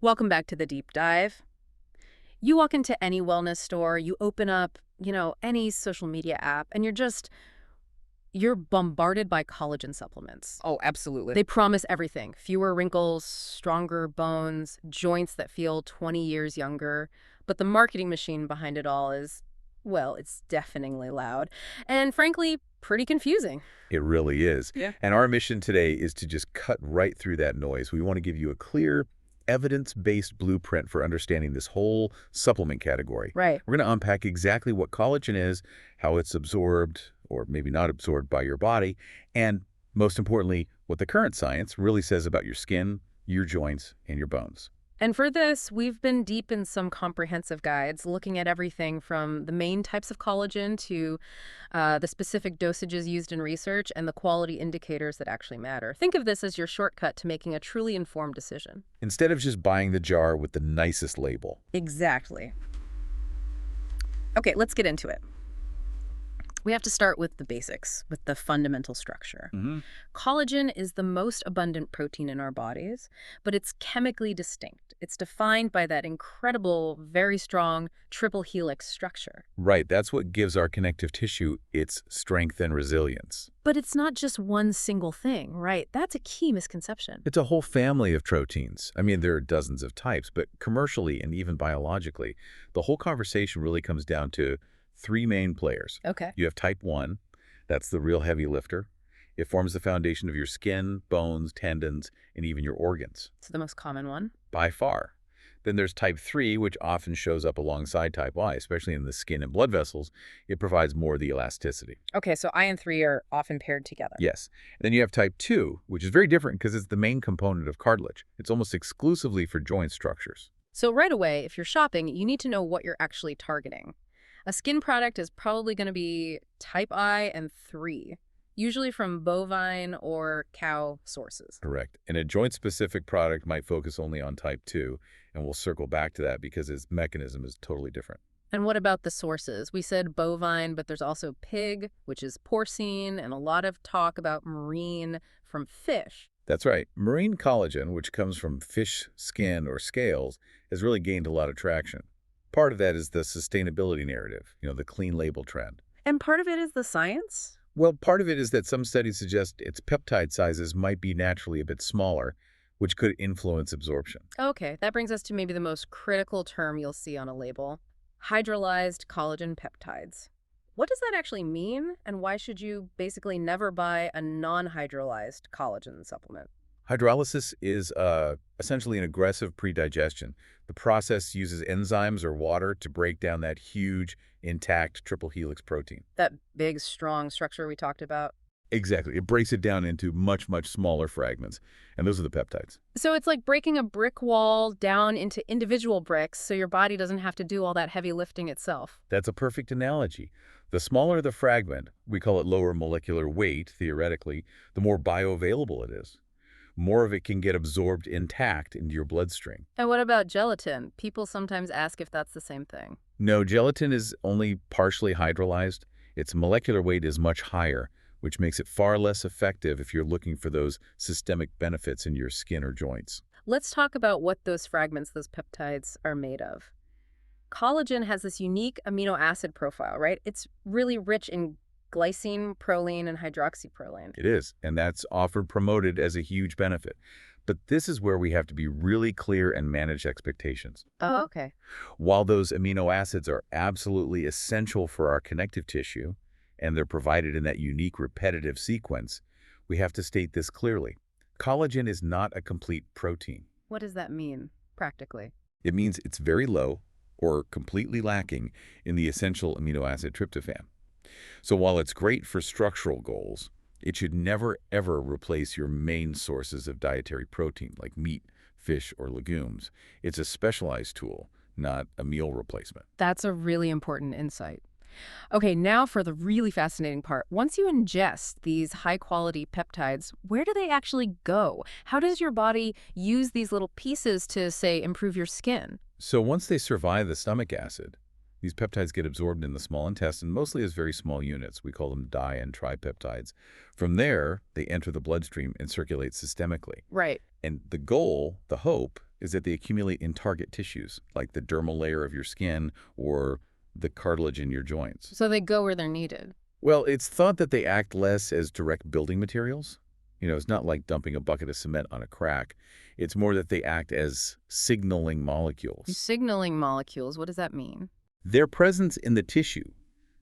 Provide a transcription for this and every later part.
Welcome back to the deep dive. You walk into any wellness store, you open up, any social media app, and you're bombarded by collagen supplements. Oh, absolutely. They promise everything. Fewer wrinkles, stronger bones, joints that feel 20 years younger. But the marketing machine behind it all is, well, it's deafeningly loud. And frankly, pretty confusing. It really is. Yeah. And our mission today is to just cut right through that noise. We want to give you a clear, evidence-based blueprint for understanding this whole supplement category. Right. We're going to unpack exactly what collagen is, how it's absorbed or maybe not absorbed by your body, and most importantly, what the current science really says about your skin, your joints, and your bones. And for this, we've been deep in some comprehensive guides, looking at everything from the main types of collagen to the specific dosages used in research and the quality indicators that actually matter. Think of this as your shortcut to making a truly informed decision. Instead of just buying the jar with the nicest label. Exactly. Okay, let's get into it. We have to start with the basics, with the fundamental structure. Collagen is the most abundant protein in our bodies, but it's chemically distinct. It's defined by that incredible, very strong triple helix structure. Right, that's what gives our connective tissue its strength and resilience. But it's not just one single thing, right? That's a key misconception. It's a whole family of proteins. I mean, there are dozens of types, but commercially and even biologically, the whole conversation really comes down to three main players. Okay. You have type 1, that's the real heavy lifter. It forms the foundation of your skin, bones, tendons, and even your organs. It's the most common one. By far. Then there's type 3, which often shows up alongside type Y, especially in the skin and blood vessels. It provides more of the elasticity. Okay, so I and 3 are often paired together. Yes. And then you have type 2, which is very different because it's the main component of cartilage. It's almost exclusively for joint structures. So right away, if you're shopping, you need to know what you're actually targeting. A skin product is probably going to be type I and 3, usually from bovine or cow sources. Correct. And a joint-specific product might focus only on type 2, and we'll circle back to that because its mechanism is totally different. And what about the sources? We said bovine, but there's also pig, which is porcine, and a lot of talk about marine from fish. That's right. Marine collagen, which comes from fish skin or scales, has really gained a lot of traction. Part of that is the sustainability narrative, the clean label trend. And part of it is the science? Well, part of it is that some studies suggest its peptide sizes might be naturally a bit smaller, which could influence absorption. Okay, that brings us to maybe the most critical term you'll see on a label: hydrolyzed collagen peptides. What does that actually mean, and why should you basically never buy a non-hydrolyzed collagen supplement? Hydrolysis is essentially an aggressive predigestion. The process uses enzymes or water to break down that huge, intact triple helix protein. That big, strong structure we talked about? Exactly. It breaks it down into much, much smaller fragments, and those are the peptides. So it's like breaking a brick wall down into individual bricks so your body doesn't have to do all that heavy lifting itself. That's a perfect analogy. The smaller the fragment, we call it lower molecular weight, theoretically, the more bioavailable it is. More of it can get absorbed intact into your bloodstream. And what about gelatin? People sometimes ask if that's the same thing. No, gelatin is only partially hydrolyzed. Its molecular weight is much higher, which makes it far less effective if you're looking for those systemic benefits in your skin or joints. Let's talk about what those fragments, those peptides, are made of. Collagen has this unique amino acid profile, right? It's really rich in glycine, proline, and hydroxyproline. It is, and that's often promoted as a huge benefit. But this is where we have to be really clear and manage expectations. Oh, okay. While those amino acids are absolutely essential for our connective tissue, and they're provided in that unique repetitive sequence, we have to state this clearly. Collagen is not a complete protein. What does that mean, practically? It means it's very low or completely lacking in the essential amino acid tryptophan. So while it's great for structural goals, it should never, ever replace your main sources of dietary protein like meat, fish, or legumes. It's a specialized tool, not a meal replacement. That's a really important insight. Okay, now for the really fascinating part. Once you ingest these high-quality peptides, where do they actually go? How does your body use these little pieces to, say, improve your skin? So once they survive the stomach acid, these peptides get absorbed in the small intestine, mostly as very small units. We call them di- and tripeptides. From there, they enter the bloodstream and circulate systemically. Right. And the goal, the hope, is that they accumulate in target tissues, like the dermal layer of your skin or the cartilage in your joints. So they go where they're needed. Well, it's thought that they act less as direct building materials. It's not like dumping a bucket of cement on a crack. It's more that they act as signaling molecules. Signaling molecules, what does that mean? Their presence in the tissue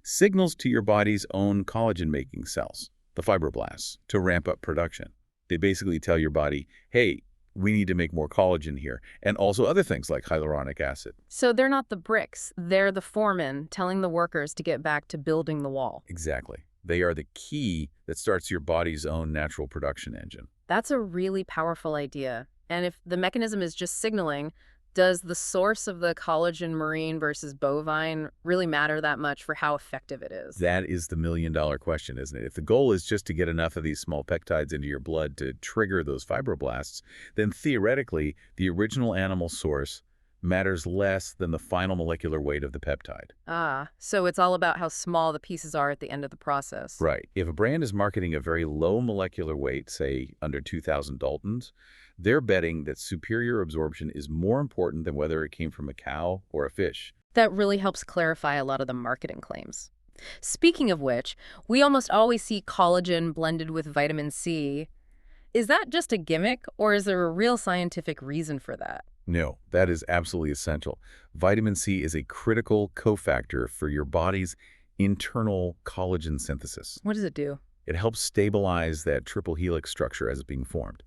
signals to your body's own collagen-making cells, the fibroblasts, to ramp up production. They basically tell your body, hey, we need to make more collagen here, and also other things like hyaluronic acid. So they're not the bricks. They're the foreman telling the workers to get back to building the wall. Exactly. They are the key that starts your body's own natural production engine. That's a really powerful idea. And if the mechanism is just signaling, does the source of the collagen, marine versus bovine, really matter that much for how effective it is? That is the million-dollar question, isn't it? If the goal is just to get enough of these small peptides into your blood to trigger those fibroblasts, then theoretically, the original animal source matters less than the final molecular weight of the peptide. Ah, so it's all about how small the pieces are at the end of the process. Right. If a brand is marketing a very low molecular weight, say under 2,000 Daltons, they're betting that superior absorption is more important than whether it came from a cow or a fish. That really helps clarify a lot of the marketing claims. Speaking of which, we almost always see collagen blended with vitamin C. Is that just a gimmick, or is there a real scientific reason for that? No, that is absolutely essential. Vitamin C is a critical cofactor for your body's internal collagen synthesis. What does it do? It helps stabilize that triple helix structure as it's being formed.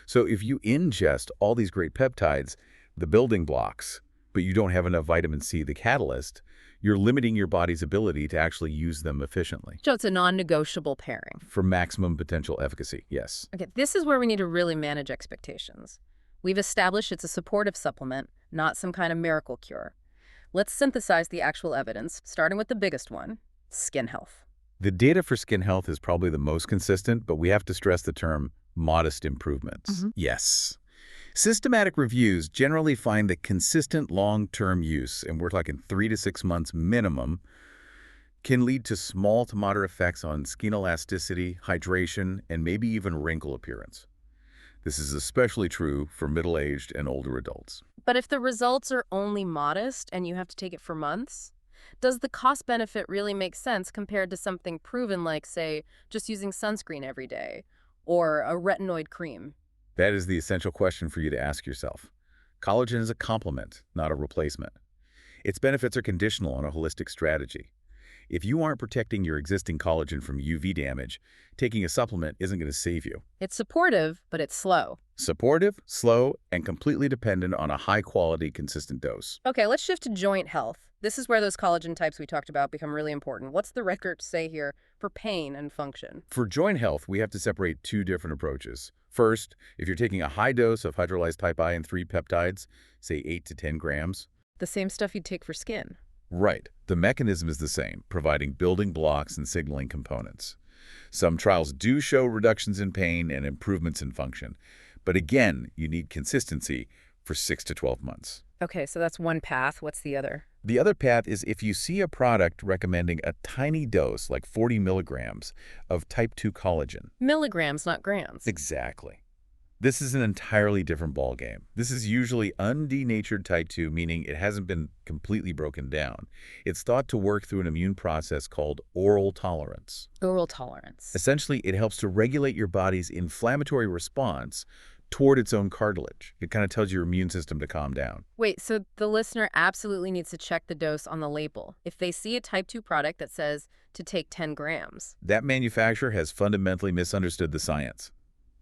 So if you ingest all these great peptides, the building blocks, but you don't have enough vitamin C, the catalyst, you're limiting your body's ability to actually use them efficiently. So it's a non-negotiable pairing. For maximum potential efficacy, yes. Okay, this is where we need to really manage expectations. We've established it's a supportive supplement, not some kind of miracle cure. Let's synthesize the actual evidence, starting with the biggest one, skin health. The data for skin health is probably the most consistent, but we have to stress the term modest improvements. Yes. Systematic reviews generally find that consistent long-term use, and we're talking 3 to 6 months minimum, can lead to small to moderate effects on skin elasticity, hydration, and maybe even wrinkle appearance. This is especially true for middle-aged and older adults. But if the results are only modest and you have to take it for months, does the cost-benefit really make sense compared to something proven like, say, just using sunscreen every day or a retinoid cream? That is the essential question for you to ask yourself. Collagen is a complement, not a replacement. Its benefits are conditional on a holistic strategy. If you aren't protecting your existing collagen from UV damage, taking a supplement isn't going to save you. It's supportive, but it's slow. Supportive, slow, and completely dependent on a high-quality, consistent dose. Okay, let's shift to joint health. This is where those collagen types we talked about become really important. What's the record say here for pain and function? For joint health, we have to separate 2 different approaches. First, if you're taking a high dose of hydrolyzed type I and 3 peptides, say 8 to 10 grams. The same stuff you'd take for skin. Right. The mechanism is the same, providing building blocks and signaling components. Some trials do show reductions in pain and improvements in function. But again, you need consistency for 6 to 12 months. Okay, so that's one path. What's the other? The other path is if you see a product recommending a tiny dose, like 40 milligrams, of type 2 collagen. Milligrams, not grams. Exactly. This is an entirely different ballgame. This is usually undenatured type 2, meaning it hasn't been completely broken down. It's thought to work through an immune process called oral tolerance. Oral tolerance. Essentially, it helps to regulate your body's inflammatory response toward its own cartilage. It kind of tells your immune system to calm down. Wait, so the listener absolutely needs to check the dose on the label. If they see a type 2 product that says to take 10 grams. That manufacturer has fundamentally misunderstood the science.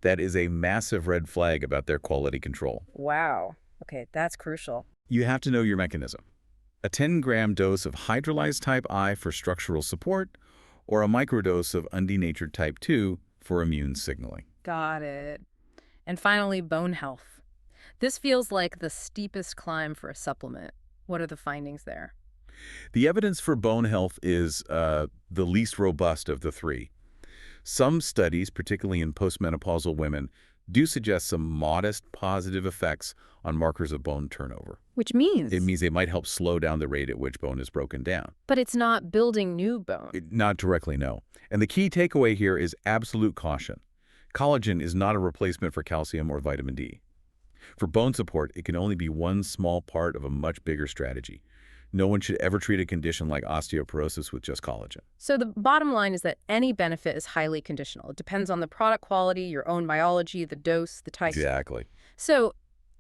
That is a massive red flag about their quality control. Wow. Okay, that's crucial. You have to know your mechanism. A 10-gram dose of hydrolyzed type I for structural support, or a microdose of undenatured type 2 for immune signaling. Got it. And finally, bone health. This feels like the steepest climb for a supplement. What are the findings there? The evidence for bone health is the least robust of the 3. Some studies, particularly in postmenopausal women, do suggest some modest positive effects on markers of bone turnover. Which means? It means they might help slow down the rate at which bone is broken down. But it's not building new bone. Not directly, no. And the key takeaway here is absolute caution. Collagen is not a replacement for calcium or vitamin D. For bone support, it can only be one small part of a much bigger strategy. No one should ever treat a condition like osteoporosis with just collagen. So the bottom line is that any benefit is highly conditional. It depends on the product quality, your own biology, the dose, the type. Exactly. So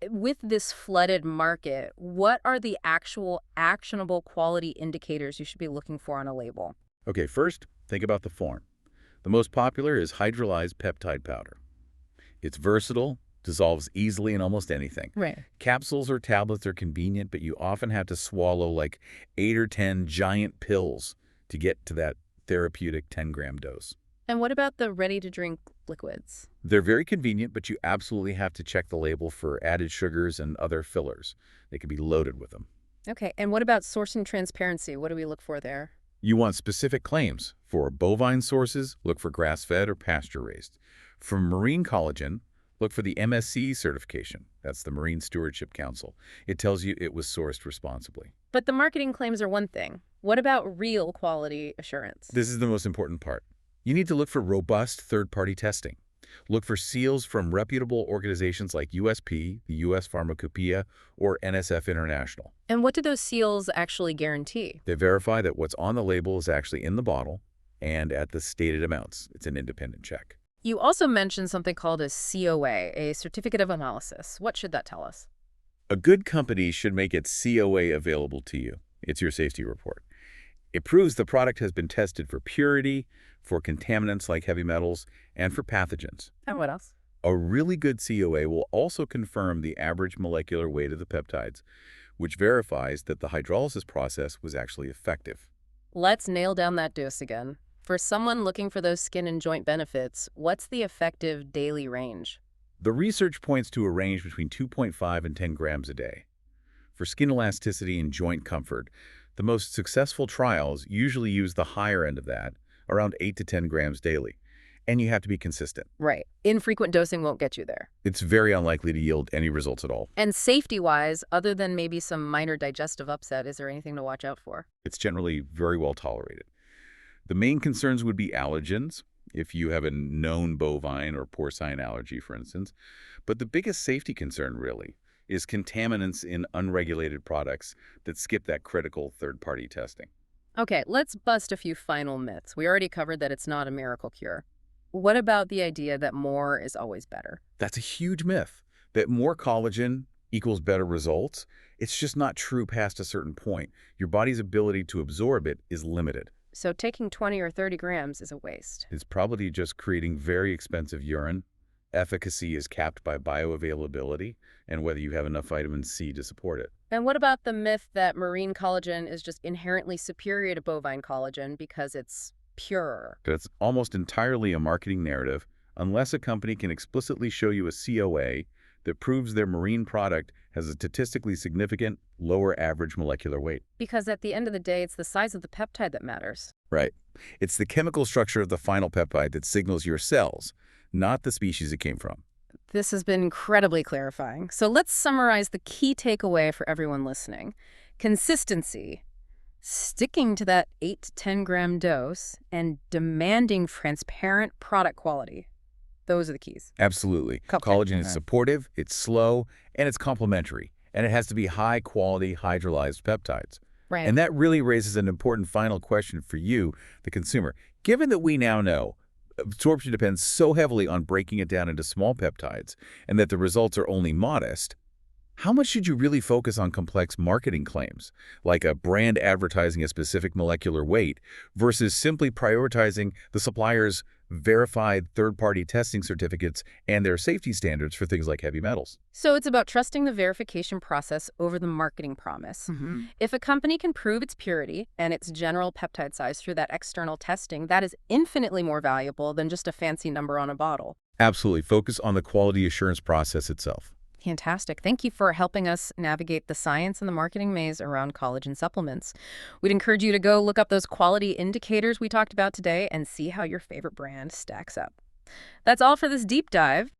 with this flooded market, what are the actual actionable quality indicators you should be looking for on a label? Okay, first, think about the form. The most popular is hydrolyzed peptide powder. It's versatile, dissolves easily in almost anything. Right. Capsules or tablets are convenient, but you often have to swallow like 8 or 10 giant pills to get to that therapeutic 10-gram dose. And what about the ready-to-drink liquids? They're very convenient, but you absolutely have to check the label for added sugars and other fillers. They can be loaded with them. Okay, and what about source and transparency? What do we look for there? You want specific claims. For bovine sources, look for grass-fed or pasture-raised. For marine collagen, look for the MSC certification. That's the Marine Stewardship Council. It tells you it was sourced responsibly. But the marketing claims are one thing. What about real quality assurance? This is the most important part. You need to look for robust third-party testing. Look for seals from reputable organizations like USP, the U.S. Pharmacopoeia, or NSF International. And what do those seals actually guarantee? They verify that what's on the label is actually in the bottle and at the stated amounts. It's an independent check. You also mentioned something called a COA, a Certificate of Analysis. What should that tell us? A good company should make its COA available to you. It's your safety report. It proves the product has been tested for purity, for contaminants like heavy metals, and for pathogens. And what else? A really good COA will also confirm the average molecular weight of the peptides, which verifies that the hydrolysis process was actually effective. Let's nail down that dose again. For someone looking for those skin and joint benefits, what's the effective daily range? The research points to a range between 2.5 and 10 grams a day. For skin elasticity and joint comfort, the most successful trials usually use the higher end of that, around 8 to 10 grams daily. And you have to be consistent. Right. Infrequent dosing won't get you there. It's very unlikely to yield any results at all. And safety-wise, other than maybe some minor digestive upset, is there anything to watch out for? It's generally very well tolerated. The main concerns would be allergens, if you have a known bovine or porcine allergy, for instance. But the biggest safety concern, really, is contaminants in unregulated products that skip that critical third-party testing. Okay, let's bust a few final myths. We already covered that it's not a miracle cure. What about the idea that more is always better? That's a huge myth, that more collagen equals better results. It's just not true past a certain point. Your body's ability to absorb it is limited. So taking 20 or 30 grams is a waste. It's probably just creating very expensive urine. Efficacy is capped by bioavailability and whether you have enough vitamin C to support it. And what about the myth that marine collagen is just inherently superior to bovine collagen because it's purer? That's almost entirely a marketing narrative unless a company can explicitly show you a COA that proves their marine product has a statistically significant lower average molecular weight. Because at the end of the day, it's the size of the peptide that matters. Right. It's the chemical structure of the final peptide that signals your cells, not the species it came from. This has been incredibly clarifying. So let's summarize the key takeaway for everyone listening. Consistency, sticking to that 8 to 10 gram dose, and demanding transparent product quality. Those are the keys. Absolutely. Collagen is supportive, it's slow, and it's complementary. And it has to be high-quality hydrolyzed peptides. Right. And that really raises an important final question for you, the consumer. Given that we now know absorption depends so heavily on breaking it down into small peptides and that the results are only modest, how much should you really focus on complex marketing claims, like a brand advertising a specific molecular weight, versus simply prioritizing the supplier's verified third-party testing certificates and their safety standards for things like heavy metals? So it's about trusting the verification process over the marketing promise. If a company can prove its purity and its general peptide size through that external testing, that is infinitely more valuable than just a fancy number on a bottle. Absolutely. Focus on the quality assurance process itself. Fantastic. Thank you for helping us navigate the science and the marketing maze around collagen supplements. We'd encourage you to go look up those quality indicators we talked about today and see how your favorite brand stacks up. That's all for this deep dive.